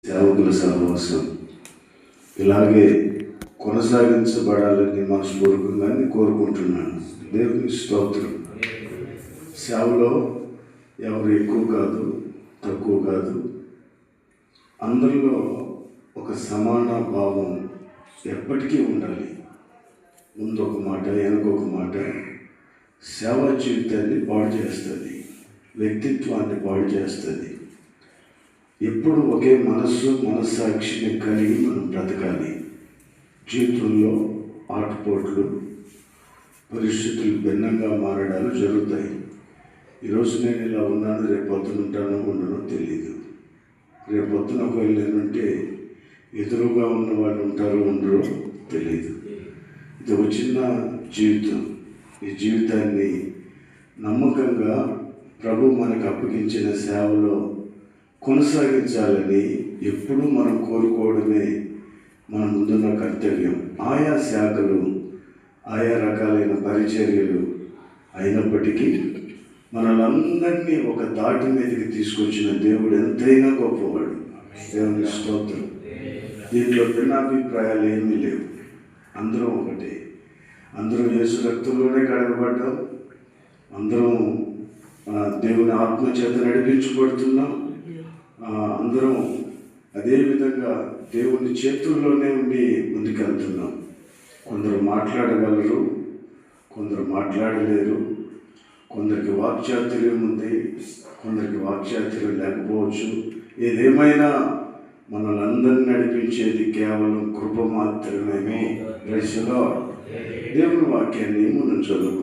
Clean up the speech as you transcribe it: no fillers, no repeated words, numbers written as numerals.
సేవకుల సహవాసం ఇలాగే కొనసాగించబడాలని మనస్పూర్వకంగా కోరుకుంటున్నాను. దేవుని స్తోత్రం. సేవలో ఎవరు ఎక్కువ కాదు, తక్కువ కాదు. అందరిలో ఒక సమాన భావం ఎప్పటికీ ఉండాలి. ముందు ఒక మాట, వెనకొక మాట సేవా జీవితాన్ని పాడు చేస్తుంది, వ్యక్తిత్వాన్ని పాడు చేస్తుంది. ఎప్పుడు ఒకే మనస్సాక్షిని కలిగి మనం బ్రతకాలి. జీవితంలో ఆటుపోట్లు, పరిస్థితులు భిన్నంగా మారడాలు జరుగుతాయి. ఈరోజు నేను ఇలా ఉన్నాను, రేపు పొద్దున ఉంటానో ఉండనో తెలియదు. రేపు పొద్దున ఒకవేళ నేనుంటే ఎదురుగా ఉన్న వాళ్ళు ఉంటారో ఉండరో తెలియదు. ఇది ఒక చిన్న జీవితం. ఈ జీవితాన్ని నమ్మకంగా ప్రభు మనకు అప్పగించిన సేవలో కొనసాగించాలని ఎప్పుడూ మనం కోరుకోవడమే మన ముందున్న కర్తవ్యం. ఆయా శాఖలు, ఆయా రకాలైన పరిచర్యలు అయినప్పటికీ మనలందరినీ ఒక తాటి మీదకి తీసుకొచ్చిన దేవుడు ఎంతైనా గొప్పవాడు. దేవుని స్తోత్రం. దీంట్లో భిన్నాభిప్రాయాలు ఏమీ లేవు. అందరం ఒకటే. అందరం యేసు రక్తంలోనే కడగబడ్డాం. అందరం దేవుని ఆత్మ చేత నడిపించబడుతున్నాం. అందరం అదేవిధంగా దేవుని చేతుల్లోనే ఉండి ముందుకెళ్తున్నాం. కొందరు మాట్లాడగలరు, కొందరు మాట్లాడలేరు. కొందరికి వాక్చాతుర్యం ఉంది, కొందరికి వాక్చాతుర్యం లేకపోవచ్చు. ఏదేమైనా మనల్ని అందరినీ నడిపించేది కేవలం కృప మాత్రమే. Praise the lord. దేవుని వాక్యాన్ని మనం చదువు.